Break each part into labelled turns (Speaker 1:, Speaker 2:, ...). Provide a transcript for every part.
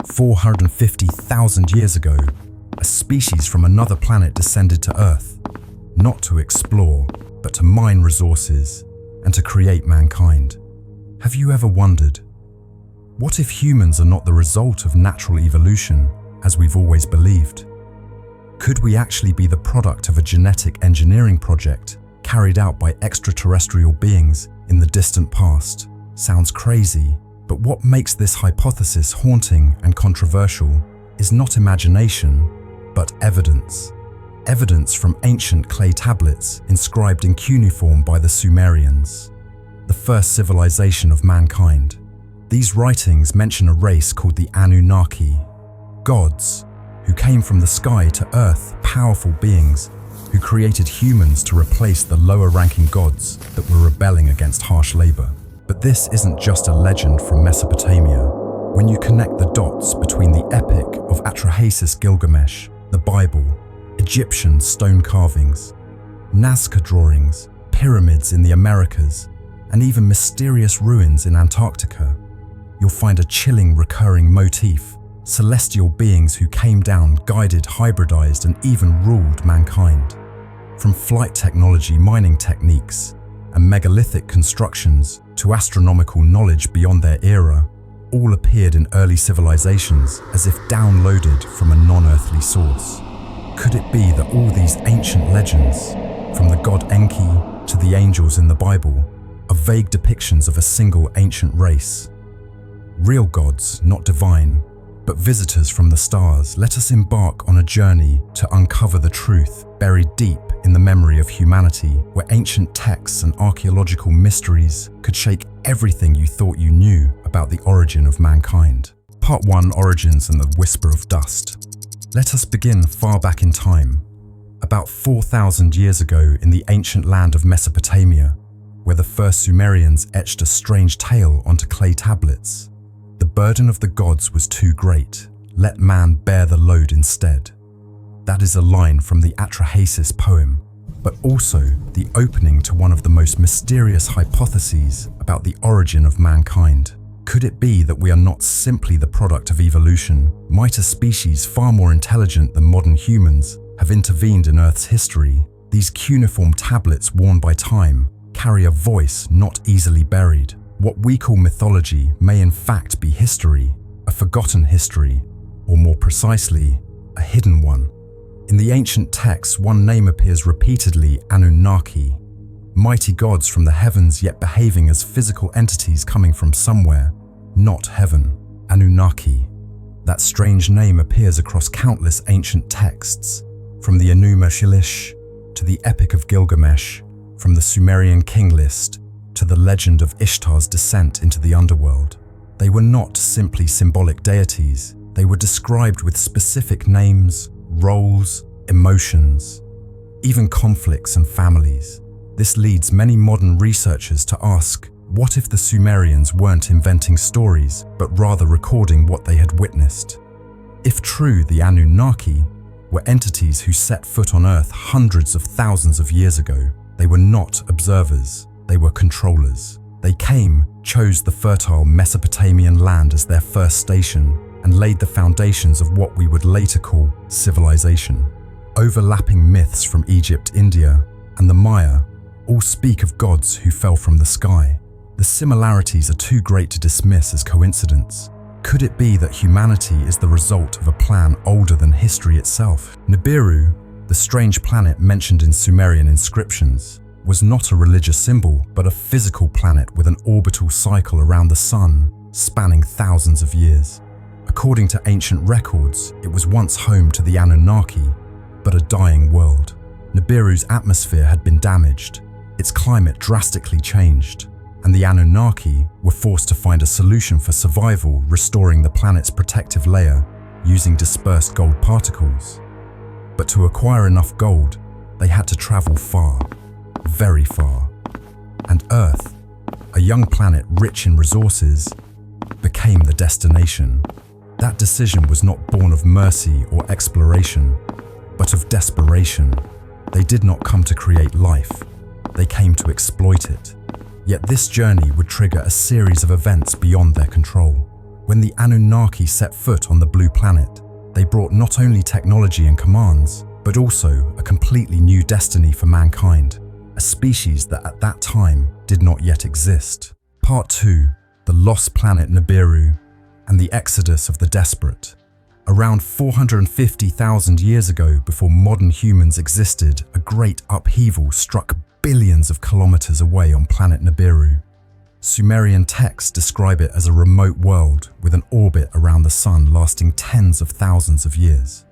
Speaker 1: 450,000 years ago, a species from another planet descended to Earth, not to explore, but to mine resources and to create mankind. Have you ever wondered, what if humans are not the result of natural evolution, as we've always believed? Could we actually be the product of a genetic engineering project carried out by extraterrestrial beings in the distant past? Sounds crazy, but what makes this hypothesis haunting and controversial is not imagination, but evidence. Evidence from ancient clay tablets inscribed in cuneiform by the Sumerians, the first civilization of mankind. These writings mention a race called the Anunnaki, gods who came from the sky to earth, powerful beings who created humans to replace the lower-ranking gods that were rebelling against harsh labor. But this isn't just a legend from Mesopotamia. When you connect the dots between the epic of Gilgamesh, the Bible, Egyptian stone carvings, Nazca drawings, pyramids in the Americas, and even mysterious ruins in Antarctica, you'll find a chilling recurring motif: celestial beings who came down, guided, hybridized, and even ruled mankind. From flight technology, mining techniques, and megalithic constructions to astronomical knowledge beyond their era, all appeared in early civilizations as if downloaded from a non-earthly source. Could it be that all these ancient legends, from the god Enki to the angels in the Bible, are vague depictions of a single ancient race? Real gods, not divine, but visitors from the stars. Let us embark on a journey to uncover the truth buried deep in the memory of humanity, where ancient texts and archaeological mysteries could shake everything you thought you knew about the origin of mankind. Part 1: Origins and the Whisper of Dust. Let us begin far back in time, about 4,000 years ago in the ancient land of Mesopotamia, where the first Sumerians etched a strange tale onto clay tablets. The burden of the gods was too great. Let man bear the load instead. That is a line from the Atrahasis poem, but also the opening to one of the most mysterious hypotheses about the origin of mankind. Could it be that we are not simply the product of evolution? Might a species far more intelligent than modern humans have intervened in Earth's history? These cuneiform tablets worn by time carry a voice not easily buried. What we call mythology may in fact be history, a forgotten history, or more precisely, a hidden one. In the ancient texts, one name appears repeatedly: Anunnaki, mighty gods from the heavens yet behaving as physical entities coming from somewhere, not heaven. Anunnaki. That strange name appears across countless ancient texts, from the Enuma Elish to the Epic of Gilgamesh, from the Sumerian king list to the legend of Ishtar's descent into the underworld. They were not simply symbolic deities. They were described with specific names, roles, emotions, even conflicts and families. This leads many modern researchers to ask, what if the Sumerians weren't inventing stories, but rather recording what they had witnessed? If true, the Anunnaki were entities who set foot on Earth hundreds of thousands of years ago. They were not observers, they were controllers. They came, chose the fertile Mesopotamian land as their first station, and laid the foundations of what we would later call civilization. Overlapping myths from Egypt, India, and the Maya all speak of gods who fell from the sky. The similarities are too great to dismiss as coincidence. Could it be that humanity is the result of a plan older than history itself? Nibiru, the strange planet mentioned in Sumerian inscriptions, was not a religious symbol, but a physical planet with an orbital cycle around the sun, spanning thousands of years. According to ancient records, it was once home to the Anunnaki, but a dying world. Nibiru's atmosphere had been damaged, its climate drastically changed, and the Anunnaki were forced to find a solution for survival, restoring the planet's protective layer using dispersed gold particles. But to acquire enough gold, they had to travel far, very far. And Earth, a young planet rich in resources, became the destination. That decision was not born of mercy or exploration, but of desperation. They did not come to create life, they came to exploit it. Yet this journey would trigger a series of events beyond their control. When the Anunnaki set foot on the blue planet, they brought not only technology and commands, but also a completely new destiny for mankind, a species that at that time did not yet exist. Part 2. The lost planet Nibiru and the exodus of the desperate. Around 450,000 years ago, before modern humans existed, a great upheaval struck billions of kilometers away on planet Nibiru. Sumerian texts describe it as a remote world with an orbit around the sun lasting tens of thousands of years.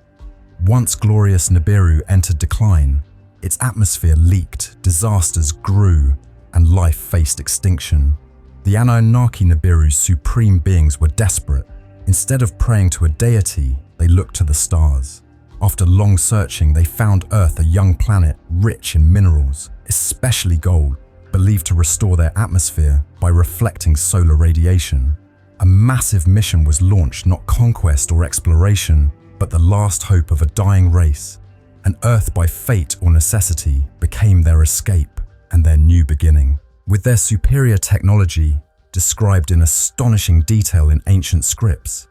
Speaker 1: Once glorious Nibiru entered decline, its atmosphere leaked, disasters grew, and life faced extinction. The Anunnaki Nibiru's supreme beings were desperate. Instead of praying to a deity, they looked to the stars. After long searching, they found Earth, a young planet rich in minerals, especially gold, believed to restore their atmosphere by reflecting solar radiation. A massive mission was launched, not conquest or exploration, but the last hope of a dying race. And Earth, by fate or necessity, became their escape and their new beginning. With their superior technology, described in astonishing detail in ancient scripts,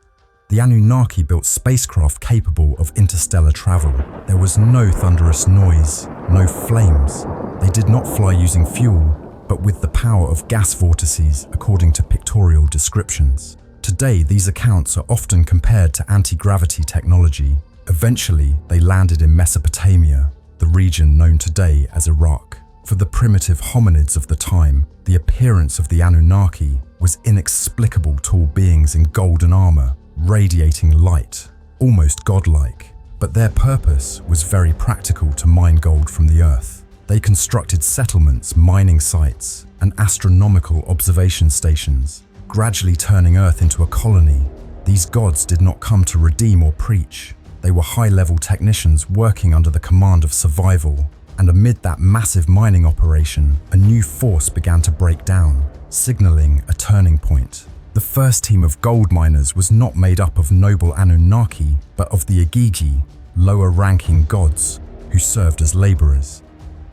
Speaker 1: the Anunnaki built spacecraft capable of interstellar travel. There was no thunderous noise, no flames. They did not fly using fuel, but with the power of gas vortices, according to pictorial descriptions. Today, these accounts are often compared to anti-gravity technology. Eventually, they landed in Mesopotamia, the region known today as Iraq. For the primitive hominids of the time, the appearance of the Anunnaki was inexplicable tall beings in golden armor, radiating light, almost godlike. But their purpose was very practical: to mine gold from the earth. They constructed settlements, mining sites, and astronomical observation stations, gradually turning Earth into a colony. These gods did not come to redeem or preach. They were high-level technicians working under the command of survival. And amid that massive mining operation, a new force began to break down, signaling a turning point. The first team of gold miners was not made up of noble Anunnaki, but of the IGIGI, lower-ranking gods, who served as laborers.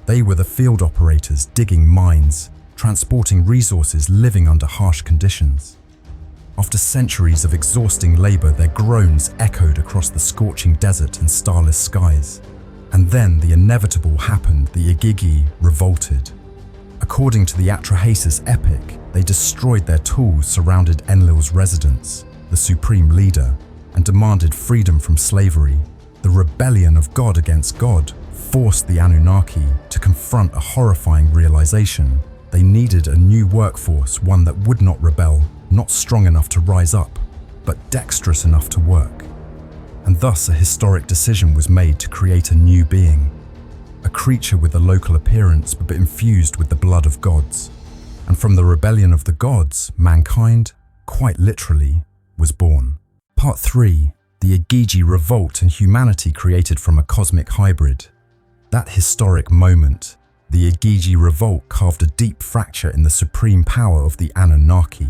Speaker 1: They were the field operators digging mines, transporting resources, living under harsh conditions. After centuries of exhausting labor, their groans echoed across the scorching desert and starless skies. And then the inevitable happened: the IGIGI revolted. According to the Atrahasis epic, they destroyed their tools, surrounded Enlil's residence, the supreme leader, and demanded freedom from slavery. The rebellion of God against God forced the Anunnaki to confront a horrifying realization. They needed a new workforce, one that would not rebel, not strong enough to rise up, but dexterous enough to work. And thus a historic decision was made to create a new being, a creature with a local appearance but infused with the blood of gods. And from the rebellion of the gods, mankind, quite literally, was born. Part 3. The IGIGI revolt and humanity created from a cosmic hybrid. That historic moment, the IGIGI revolt, carved a deep fracture in the supreme power of the Anunnaki.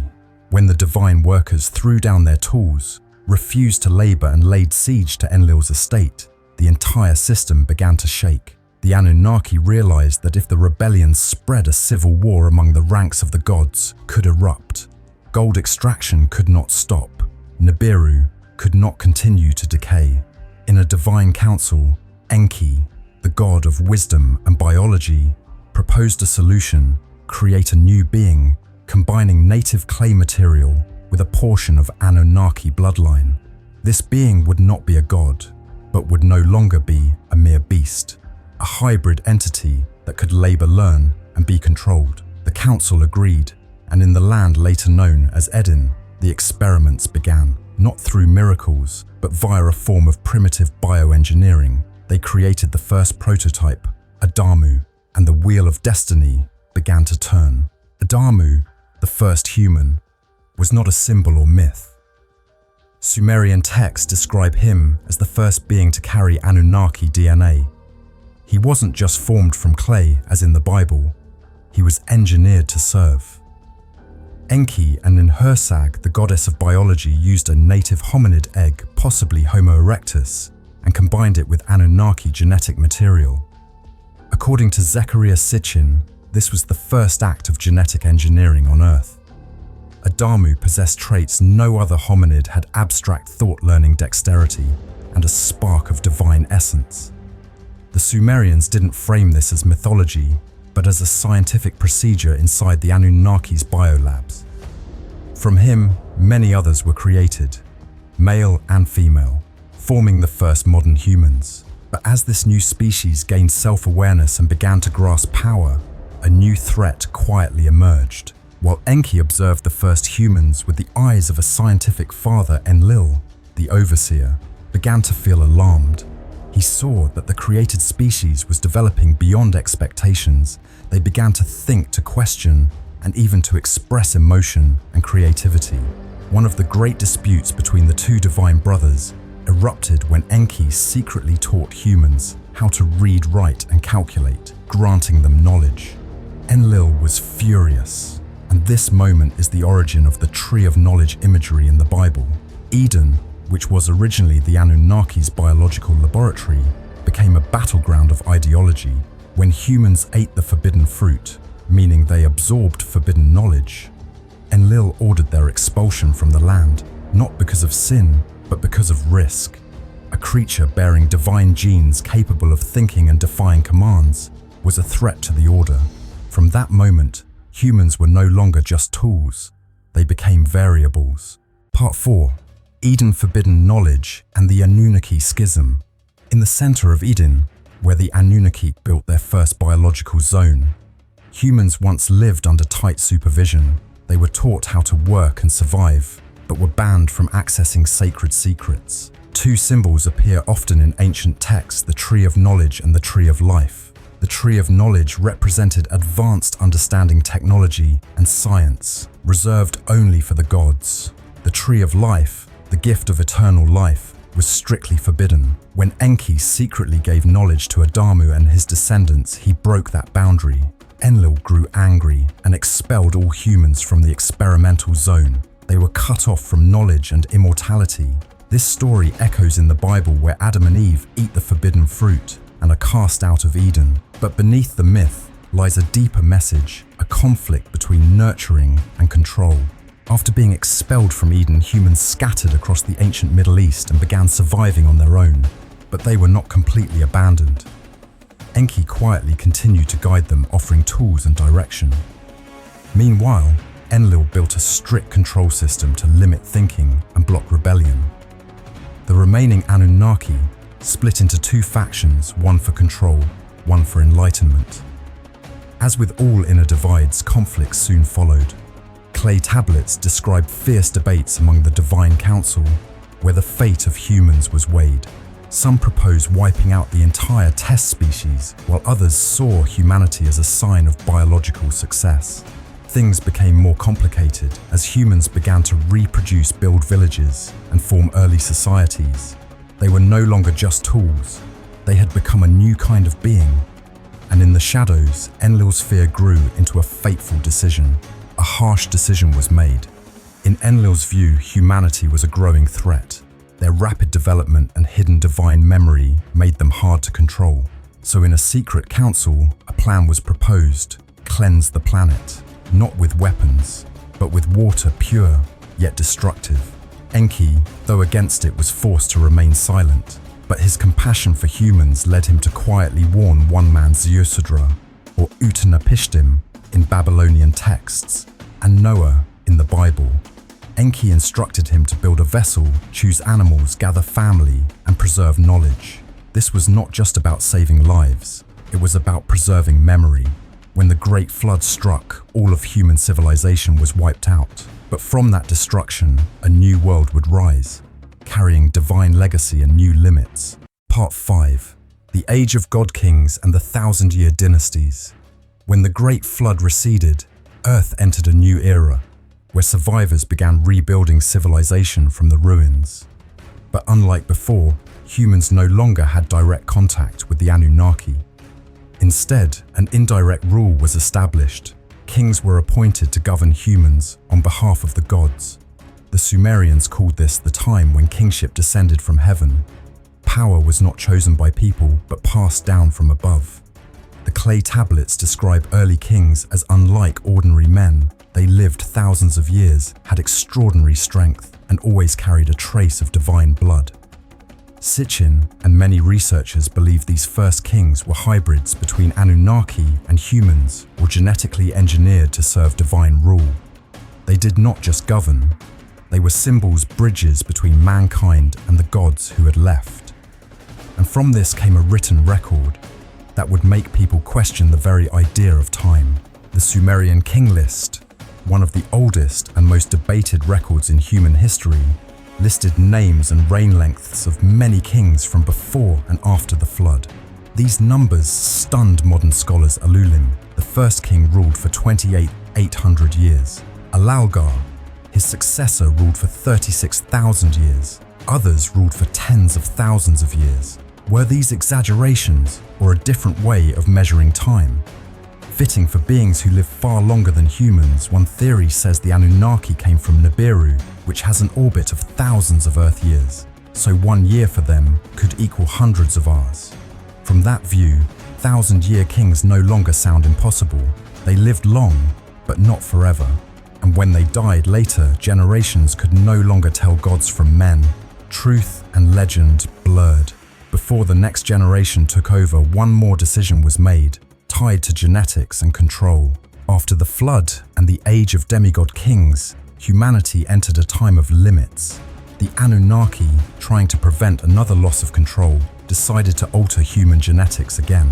Speaker 1: When the divine workers threw down their tools, refused to labor, and laid siege to Enlil's estate, the entire system began to shake. The Anunnaki realized that if the rebellion spread, a civil war among the ranks of the gods could erupt. Gold extraction could not stop. Nibiru could not continue to decay. In a divine council, Enki, the god of wisdom and biology, proposed a solution: create a new being, combining native clay material with a portion of Anunnaki bloodline. This being would not be a god, but would no longer be a mere beast, a hybrid entity that could labor, learn, and be controlled. The council agreed, and in the land later known as Eden, the experiments began. Not through miracles, but via a form of primitive bioengineering. They created the first prototype, Adamu, and the wheel of destiny began to turn. Adamu, the first human, was not a symbol or myth. Sumerian texts describe him as the first being to carry Anunnaki DNA. He wasn't just formed from clay, as in the Bible. He was engineered to serve. Enki and Enlil, the goddess of biology, used a native hominid egg, possibly Homo erectus, and combined it with Anunnaki genetic material. According to Zecharia Sitchin, this was the first act of genetic engineering on Earth. Adamu possessed traits no other hominid had: abstract thought-learning dexterity and a spark of divine essence. The Sumerians didn't frame this as mythology, but as a scientific procedure inside the Anunnaki's biolabs. From him, many others were created, male and female, forming the first modern humans. But as this new species gained self-awareness and began to grasp power, a new threat quietly emerged. While Enki observed the first humans with the eyes of a scientific father, Enlil, the overseer, began to feel alarmed. He saw that the created species was developing beyond expectations. They began to think, to question, and even to express emotion and creativity. One of the great disputes between the two divine brothers erupted when Enki secretly taught humans how to read, write, and calculate, granting them knowledge. Enlil was furious, and this moment is the origin of the Tree of Knowledge imagery in the Bible. Eden, which was originally the Anunnaki's biological laboratory, became a battleground of ideology. When humans ate the forbidden fruit, meaning they absorbed forbidden knowledge, Enlil ordered their expulsion from the land, not because of sin, but because of risk. A creature bearing divine genes capable of thinking and defying commands was a threat to the order. From that moment, humans were no longer just tools, they became variables. Part 4. Eden Forbidden Knowledge and the Anunnaki Schism. In the center of Eden, where the Anunnaki built their first biological zone, humans once lived under tight supervision. They were taught how to work and survive, but were banned from accessing sacred secrets. Two symbols appear often in ancient texts: the Tree of Knowledge and the Tree of Life. The Tree of Knowledge represented advanced understanding, technology, and science, reserved only for the gods. The Tree of Life, the gift of eternal life, was strictly forbidden. When Enki secretly gave knowledge to Adamu and his descendants, he broke that boundary. Enlil grew angry and expelled all humans from the experimental zone. They were cut off from knowledge and immortality. This story echoes in the Bible, where Adam and Eve eat the forbidden fruit and are cast out of Eden. But beneath the myth lies a deeper message, a conflict between nurturing and control. After being expelled from Eden, humans scattered across the ancient Middle East and began surviving on their own. But they were not completely abandoned. Enki quietly continued to guide them, offering tools and direction. Meanwhile, Enlil built a strict control system to limit thinking and block rebellion. The remaining Anunnaki split into two factions, one for control, one for enlightenment. As with all inner divides, conflicts soon followed. Clay tablets describe fierce debates among the Divine Council, where the fate of humans was weighed. Some proposed wiping out the entire test species, while others saw humanity as a sign of biological success. Things became more complicated as humans began to reproduce, build villages, and form early societies. They were no longer just tools. They had become a new kind of being. And in the shadows, Enlil's fear grew into a fateful decision. A harsh decision was made. In Enlil's view, humanity was a growing threat. Their rapid development and hidden divine memory made them hard to control. So in a secret council, a plan was proposed: cleanse the planet, not with weapons, but with water, pure yet destructive. Enki, though against it, was forced to remain silent, but his compassion for humans led him to quietly warn one man, Ziusudra, or Utanapishtim in Babylonian texts, and Noah in the Bible. Enki instructed him to build a vessel, choose animals, gather family, and preserve knowledge. This was not just about saving lives, it was about preserving memory. When the Great Flood struck, all of human civilization was wiped out. But from that destruction, a new world would rise, carrying divine legacy and new limits. Part 5. The Age of God Kings and the 1,000-Year Dynasties. When the Great Flood receded, Earth entered a new era, where survivors began rebuilding civilization from the ruins. But unlike before, humans no longer had direct contact with the Anunnaki. Instead, an indirect rule was established. Kings were appointed to govern humans on behalf of the gods. The Sumerians called this the time when kingship descended from heaven. Power was not chosen by people, but passed down from above. The clay tablets describe early kings as unlike ordinary men. They lived thousands of years, had extraordinary strength, and always carried a trace of divine blood. Sitchin and many researchers believe these first kings were hybrids between Anunnaki and humans, or genetically engineered to serve divine rule. They did not just govern, they were symbols, bridges between mankind and the gods who had left. And from this came a written record that would make people question the very idea of time. The Sumerian king list, one of the oldest and most debated records in human history, listed names and reign lengths of many kings from before and after the flood. These numbers stunned modern scholars. Alulim, the first king, ruled for 28,800 years. Alalgar, his successor, ruled for 36,000 years. Others ruled for tens of thousands of years. Were these exaggerations or a different way of measuring time? Fitting for beings who live far longer than humans, one theory says the Anunnaki came from Nibiru, which has an orbit of thousands of Earth years, so 1 year for them could equal hundreds of ours. From that view, 1,000-year kings no longer sound impossible. They lived long, but not forever. And when they died later, generations could no longer tell gods from men. Truth and legend blurred. Before the next generation took over, one more decision was made, tied to genetics and control. After the flood and the age of demigod kings, humanity entered a time of limits. The Anunnaki, trying to prevent another loss of control, decided to alter human genetics again.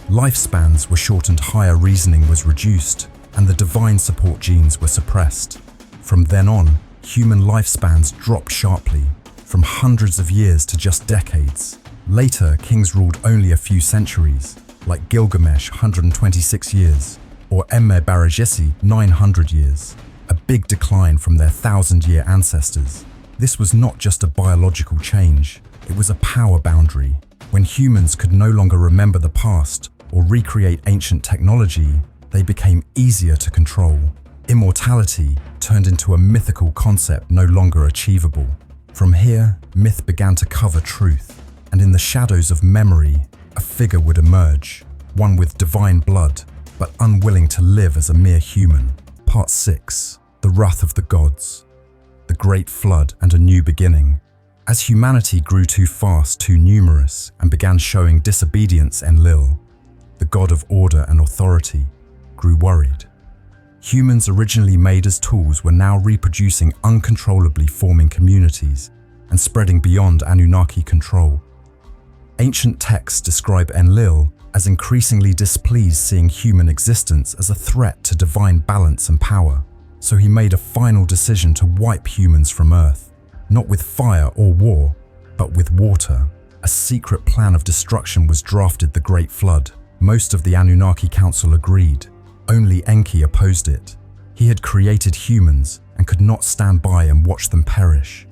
Speaker 1: Lifespans were shortened, higher reasoning was reduced, and the divine support genes were suppressed. From then on, human lifespans dropped sharply, from hundreds of years to just decades. Later, kings ruled only a few centuries, like Gilgamesh, 126 years, or Emme-Barajesi, 900 years, a big decline from their 1,000-year ancestors. This was not just a biological change, it was a power boundary. When humans could no longer remember the past or recreate ancient technology, they became easier to control. Immortality turned into a mythical concept no longer achievable. From here, myth began to cover truth, and in the shadows of memory, a figure would emerge, one with divine blood, but unwilling to live as a mere human. Part 6. The Wrath of the Gods. The Great Flood and a New Beginning. As humanity grew too fast, too numerous, and began showing disobedience, Enlil, the god of order and authority, grew worried. Humans originally made as tools were now reproducing uncontrollably, forming communities and spreading beyond Anunnaki control. Ancient texts describe Enlil as increasingly displeased, seeing human existence as a threat to divine balance and power. So he made a final decision to wipe humans from Earth, not with fire or war, but with water. A secret plan of destruction was drafted, the Great Flood. Most of the Anunnaki Council agreed. Only Enki opposed it. He had created humans and could not stand by and watch them perish.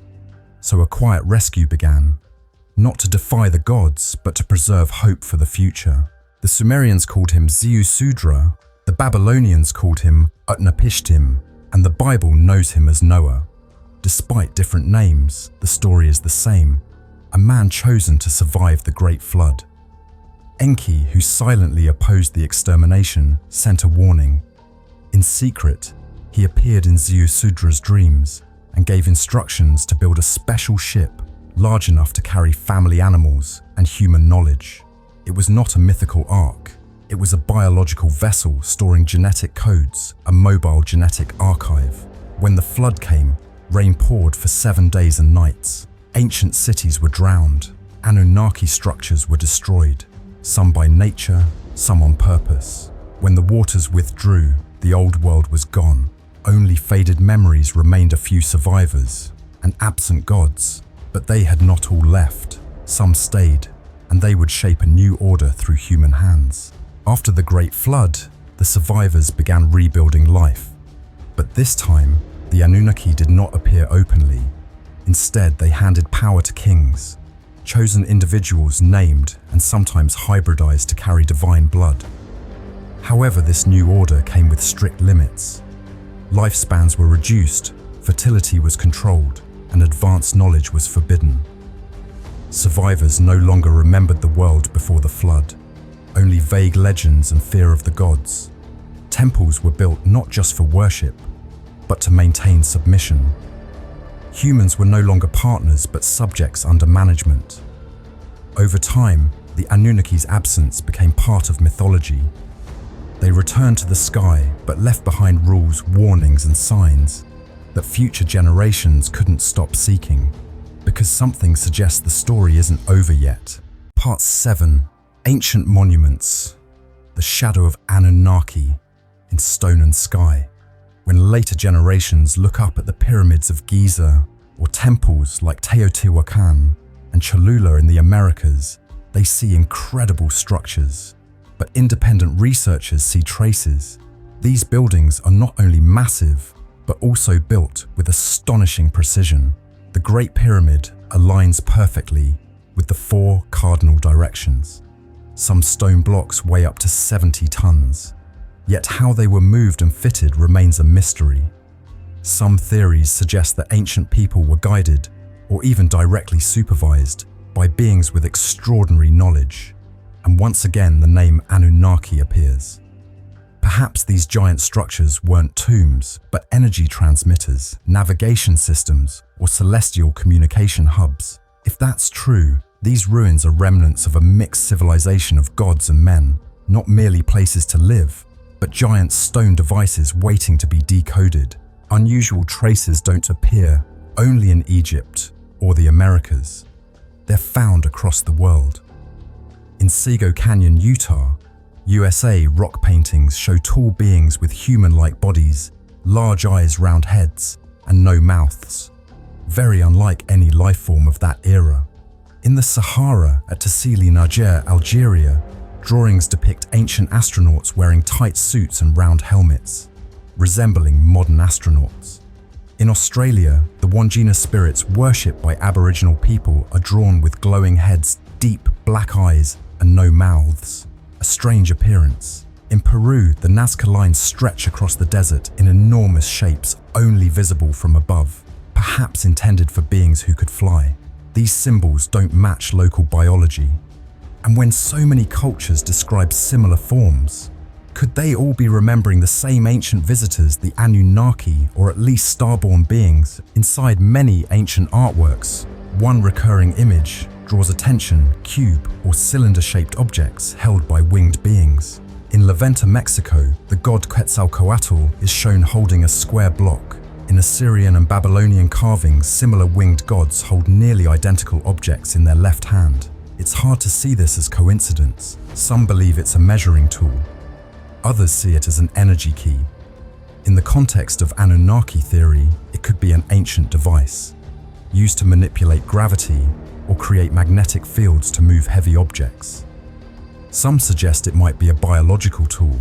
Speaker 1: So a quiet rescue began. Not to defy the gods, but to preserve hope for the future. The Sumerians called him Ziusudra, the Babylonians called him Utnapishtim, and the Bible knows him as Noah. Despite different names, the story is the same. A man chosen to survive the Great Flood. Enki, who silently opposed the extermination, sent a warning. In secret, he appeared in Ziusudra's dreams and gave instructions to build a special ship large enough to carry family animals and human knowledge. It was not a mythical ark. It was a biological vessel storing genetic codes, a mobile genetic archive. When the flood came, rain poured for 7 days and nights. Ancient cities were drowned. Anunnaki structures were destroyed, some by nature, some on purpose. When the waters withdrew, the old world was gone. Only faded memories remained, a few survivors, and absent gods. But they had not all left. Some stayed, and they would shape a new order through human hands. After the Great Flood, the survivors began rebuilding life. But this time, the Anunnaki did not appear openly. Instead, they handed power to kings, chosen individuals named and sometimes hybridized to carry divine blood. However, this new order came with strict limits. Lifespans were reduced, fertility was controlled, and advanced knowledge was forbidden. Survivors no longer remembered the world before the flood, only vague legends and fear of the gods. Temples were built not just for worship, but to maintain submission. Humans were no longer partners but subjects under management. Over time, the Anunnaki's absence became part of mythology. They returned to the sky but left behind rules, warnings and signs that future generations couldn't stop seeking, because something suggests the story isn't over yet. Part 7. Ancient Monuments. The shadow of Anunnaki in stone and sky. When later generations look up at the pyramids of Giza or temples like Teotihuacan and Cholula in the Americas, they see incredible structures. But independent researchers see traces. These buildings are not only massive, but also built with astonishing precision. The Great Pyramid aligns perfectly with the 4 cardinal directions. Some stone blocks weigh up to 70 tons. Yet how they were moved and fitted remains a mystery. Some theories suggest that ancient people were guided, or even directly supervised, by beings with extraordinary knowledge. And once again, the name Anunnaki appears. Perhaps these giant structures weren't tombs, but energy transmitters, navigation systems, or celestial communication hubs. If that's true, these ruins are remnants of a mixed civilization of gods and men, not merely places to live, but giant stone devices waiting to be decoded. Unusual traces don't appear only in Egypt or the Americas. They're found across the world. In Sego Canyon, Utah, USA, rock paintings show tall beings with human-like bodies, large eyes, round heads, and no mouths. Very unlike any life form of that era. In the Sahara at Tassili Niger, Algeria, drawings depict ancient astronauts wearing tight suits and round helmets, resembling modern astronauts. In Australia, the Wandjina spirits worshipped by Aboriginal people are drawn with glowing heads, deep black eyes, and no mouths. A strange appearance. In Peru, the Nazca lines stretch across the desert in enormous shapes only visible from above, perhaps intended for beings who could fly. These symbols don't match local biology. And when so many cultures describe similar forms, could they all be remembering the same ancient visitors, the Anunnaki, or at least starborn beings? Inside many ancient artworks, one recurring image draws attention: cube or cylinder-shaped objects held by winged beings. In La Venta, Mexico, the god Quetzalcoatl is shown holding a square block. In Assyrian and Babylonian carvings, similar winged gods hold nearly identical objects in their left hand. It's hard to see this as coincidence. Some believe it's a measuring tool. Others see it as an energy key. In the context of Anunnaki theory, it could be an ancient device, used to manipulate gravity or create magnetic fields to move heavy objects. Some suggest it might be a biological tool,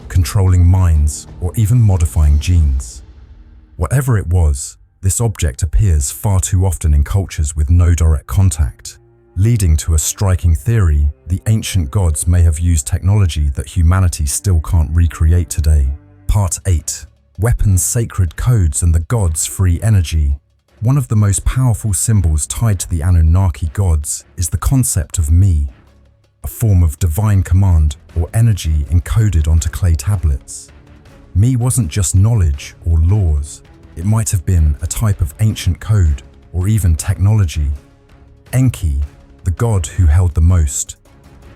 Speaker 1: controlling minds or even modifying genes. Whatever it was, this object appears far too often in cultures with no direct contact, leading to a striking theory: the ancient gods may have used technology that humanity still can't recreate today. Part 8. Weapons, sacred codes, and the gods' free energy. One of the most powerful symbols tied to the Anunnaki gods is the concept of me, a form of divine command or energy encoded onto clay tablets. Me wasn't just knowledge or laws. It might have been a type of ancient code or even technology. Enki, the god who held the most.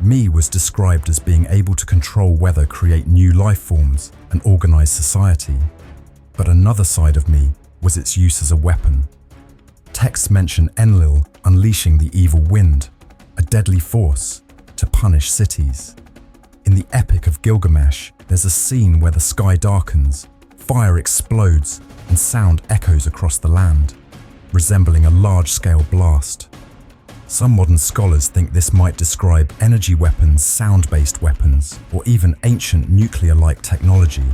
Speaker 1: Me was described as being able to control weather, create new life forms, and organize society. But another side of me was its use as a weapon. Texts mention Enlil unleashing the evil wind, a deadly force, to punish cities. In the Epic of Gilgamesh, there's a scene where the sky darkens, fire explodes, and sound echoes across the land, resembling a large-scale blast. Some modern scholars think this might describe energy weapons, sound-based weapons, or even ancient nuclear-like technology.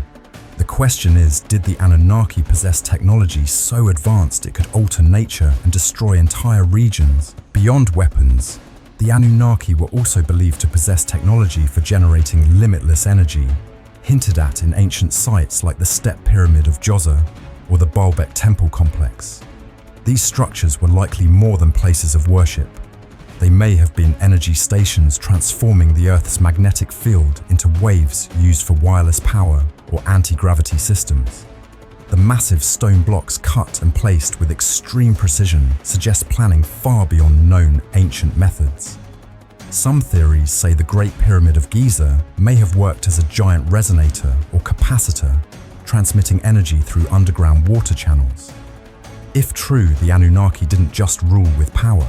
Speaker 1: The question is, did the Anunnaki possess technology so advanced it could alter nature and destroy entire regions? Beyond weapons, the Anunnaki were also believed to possess technology for generating limitless energy, hinted at in ancient sites like the Step Pyramid of Djoser or the Baalbek Temple complex. These structures were likely more than places of worship. They may have been energy stations transforming the Earth's magnetic field into waves used for wireless power or anti-gravity systems. The massive stone blocks cut and placed with extreme precision suggest planning far beyond known ancient methods. Some theories say the Great Pyramid of Giza may have worked as a giant resonator or capacitor, transmitting energy through underground water channels. If true, the Anunnaki didn't just rule with power,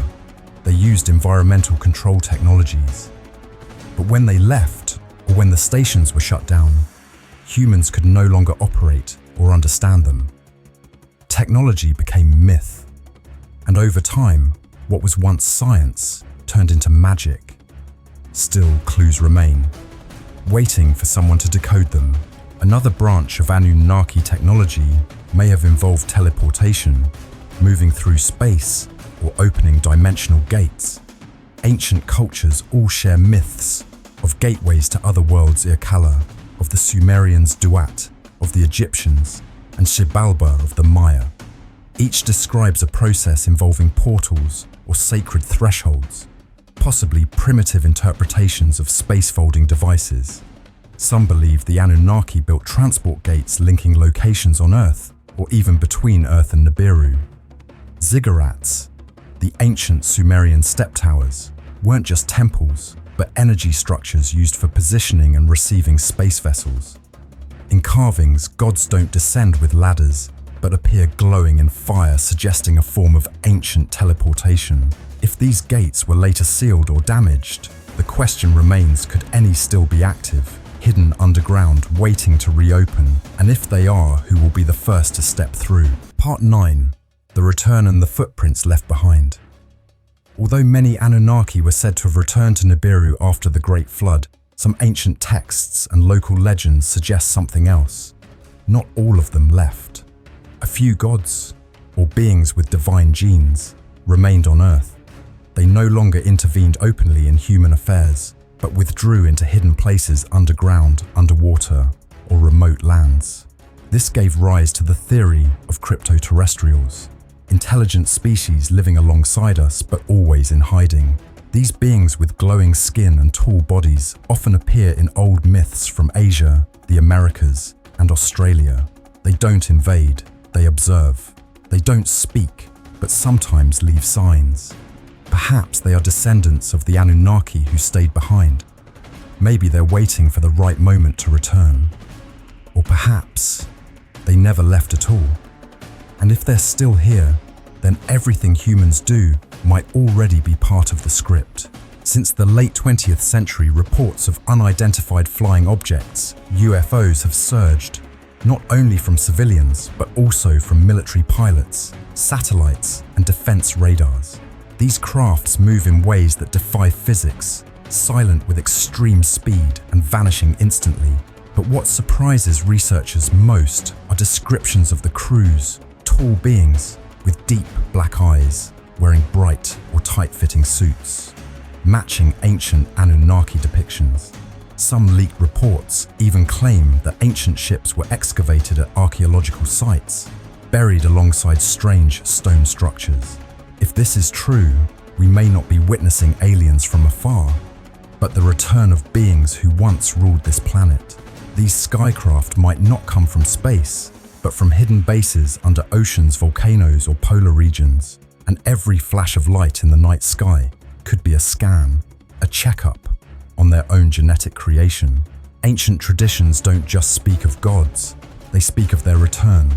Speaker 1: they used environmental control technologies. But when they left, or when the stations were shut down, humans could no longer operate or understand them. Technology became myth, and over time, what was once science turned into magic. Still, clues remain, waiting for someone to decode them. Another branch of Anunnaki technology may have involved teleportation, moving through space, or opening dimensional gates. Ancient cultures all share myths of gateways to other worlds, Irkalla, of the Sumerians Duat, of the Egyptians, and Xibalba of the Maya. Each describes a process involving portals or sacred thresholds, possibly primitive interpretations of space-folding devices. Some believe the Anunnaki built transport gates linking locations on Earth, or even between Earth and Nibiru. Ziggurats, the ancient Sumerian step towers, weren't just temples, but energy structures used for positioning and receiving space vessels. In carvings, gods don't descend with ladders, but appear glowing in fire, suggesting a form of ancient teleportation. If these gates were later sealed or damaged, the question remains, could any still be active, hidden underground, waiting to reopen? And if they are, who will be the first to step through? Part 9. The return and the footprints left behind. Although many Anunnaki were said to have returned to Nibiru after the Great Flood, some ancient texts and local legends suggest something else. Not all of them left. A few gods, or beings with divine genes, remained on Earth. They no longer intervened openly in human affairs, but withdrew into hidden places underground, underwater, or remote lands. This gave rise to the theory of Cryptoterrestrials, intelligent species living alongside us but always in hiding. These beings with glowing skin and tall bodies often appear in old myths from Asia, the Americas, and Australia. They don't invade, they observe. They don't speak, but sometimes leave signs. Perhaps they are descendants of the Anunnaki who stayed behind. Maybe they're waiting for the right moment to return. Or perhaps they never left at all. And if they're still here, then everything humans do might already be part of the script. Since the late 20th century, reports of unidentified flying objects, UFOs, have surged, not only from civilians, but also from military pilots, satellites, and defense radars. These crafts move in ways that defy physics, silent with extreme speed and vanishing instantly. But what surprises researchers most are descriptions of the crews, tall beings with deep black eyes, wearing bright or tight-fitting suits, matching ancient Anunnaki depictions. Some leaked reports even claim that ancient ships were excavated at archaeological sites, buried alongside strange stone structures. If this is true, we may not be witnessing aliens from afar, but the return of beings who once ruled this planet. These skycraft might not come from space, but from hidden bases under oceans, volcanoes, or polar regions. And every flash of light in the night sky could be a scan, a checkup on their own genetic creation. Ancient traditions don't just speak of gods, they speak of their return.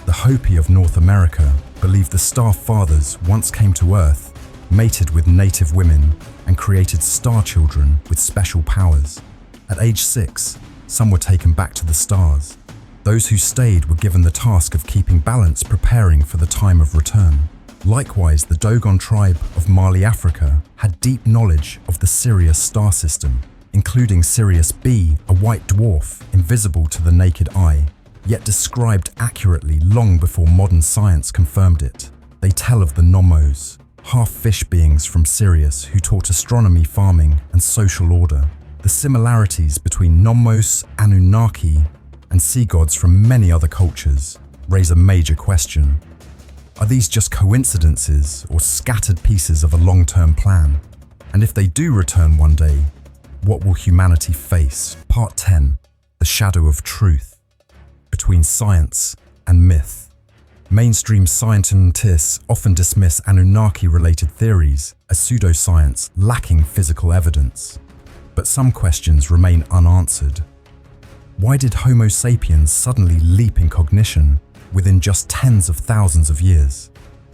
Speaker 1: The Hopi of North America believe the Star Fathers once came to Earth, mated with native women, and created star children with special powers. At age 6, some were taken back to the stars. Those who stayed were given the task of keeping balance, preparing for the time of return. Likewise, the Dogon tribe of Mali, Africa, had deep knowledge of the Sirius star system, including Sirius B, a white dwarf invisible to the naked eye, yet described accurately long before modern science confirmed it. They tell of the Nomos, half-fish beings from Sirius who taught astronomy, farming, and social order. The similarities between Nomos, Anunnaki, and sea gods from many other cultures raise a major question. Are these just coincidences or scattered pieces of a long-term plan? And if they do return one day, what will humanity face? Part 10. The Shadow of Truth. Between science and myth. Mainstream scientists often dismiss Anunnaki-related theories as pseudoscience lacking physical evidence. But some questions remain unanswered. Why did Homo sapiens suddenly leap in cognition within just tens of thousands of years,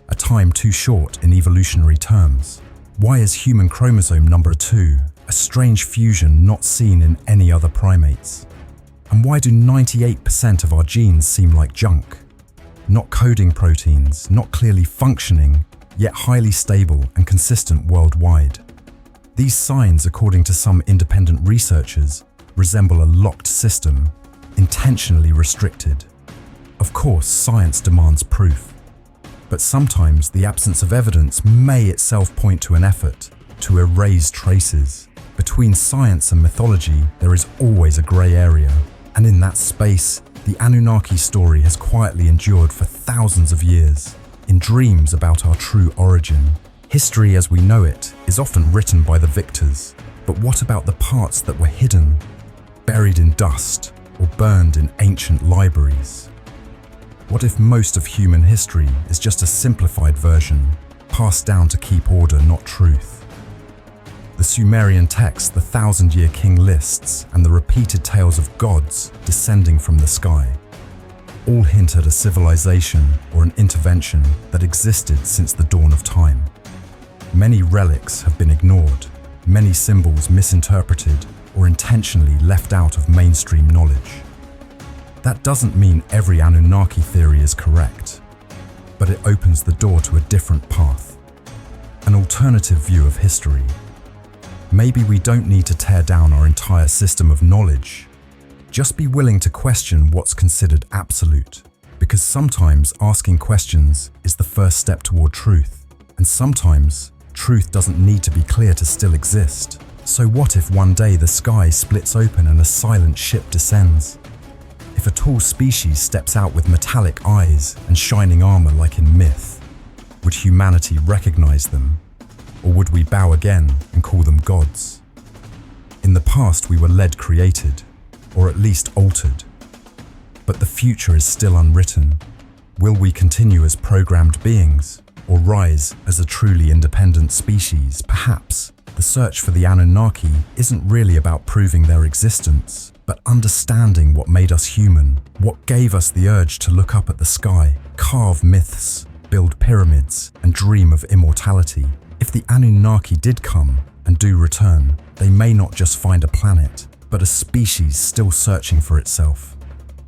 Speaker 1: a time too short in evolutionary terms? Why is human chromosome number 2 a strange fusion not seen in any other primates? And why do 98% of our genes seem like junk? Not coding proteins, not clearly functioning, yet highly stable and consistent worldwide. These signs, according to some independent researchers, resemble a locked system, intentionally restricted. Of course, science demands proof, but sometimes the absence of evidence may itself point to an effort to erase traces. Between science and mythology, there is always a grey area, and in that space, the Anunnaki story has quietly endured for thousands of years, in dreams about our true origin. History as we know it is often written by the victors, but what about the parts that were hidden, buried in dust, or burned in ancient libraries? What if most of human history is just a simplified version, passed down to keep order, not truth? The Sumerian text, the thousand-year king lists, and the repeated tales of gods descending from the sky all hint at a civilization or an intervention that existed since the dawn of time. Many relics have been ignored, many symbols misinterpreted or intentionally left out of mainstream knowledge. That doesn't mean every Anunnaki theory is correct, but it opens the door to a different path, an alternative view of history. Maybe we don't need to tear down our entire system of knowledge. Just be willing to question what's considered absolute, because sometimes asking questions is the first step toward truth, and sometimes truth doesn't need to be clear to still exist. So what if one day the sky splits open and a silent ship descends? If a tall species steps out with metallic eyes and shining armor like in myth, would humanity recognize them? Or would we bow again and call them gods? In the past we were led created, or at least altered. But the future is still unwritten. Will we continue as programmed beings, or rise as a truly independent species? Perhaps the search for the Anunnaki isn't really about proving their existence, but understanding what made us human, what gave us the urge to look up at the sky, carve myths, build pyramids, and dream of immortality. If the Anunnaki did come and do return, they may not just find a planet, but a species still searching for itself.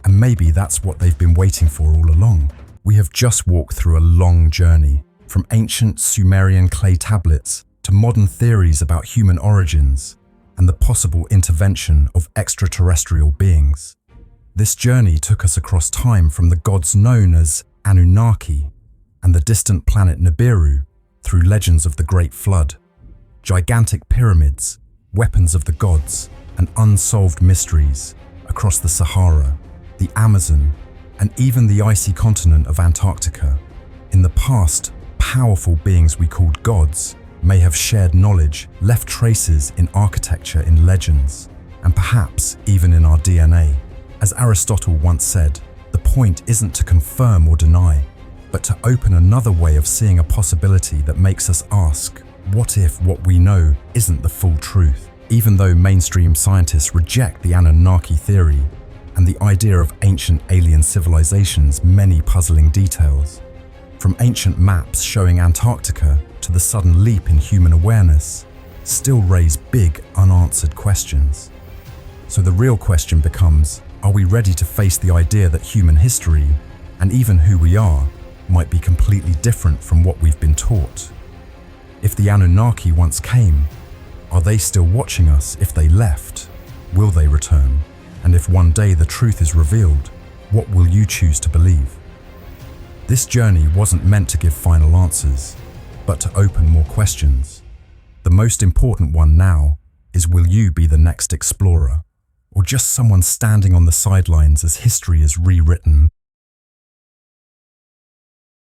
Speaker 1: And maybe that's what they've been waiting for all along. We have just walked through a long journey, from ancient Sumerian clay tablets to modern theories about human origins and the possible intervention of extraterrestrial beings. This journey took us across time from the gods known as Anunnaki and the distant planet Nibiru through legends of the Great Flood, gigantic pyramids, weapons of the gods, and unsolved mysteries across the Sahara, the Amazon, and even the icy continent of Antarctica. In the past, powerful beings we called gods may have shared knowledge, left traces in architecture, in legends, and perhaps even in our DNA. As Aristotle once said, the point isn't to confirm or deny, but to open another way of seeing a possibility that makes us ask, what if what we know isn't the full truth? Even though mainstream scientists reject the Anunnaki theory and the idea of ancient alien civilizations, many puzzling details, from ancient maps showing Antarctica to the sudden leap in human awareness, still raise big unanswered questions. So the real question becomes, are we ready to face the idea that human history, and even who we are, might be completely different from what we've been taught? If the Anunnaki once came, are they still watching us? If they left, will they return? And if one day the truth is revealed, what will you choose to believe? This journey wasn't meant to give final answers, but to open more questions. The most important one now is, will you be the next explorer, or just someone standing on the sidelines as history is rewritten?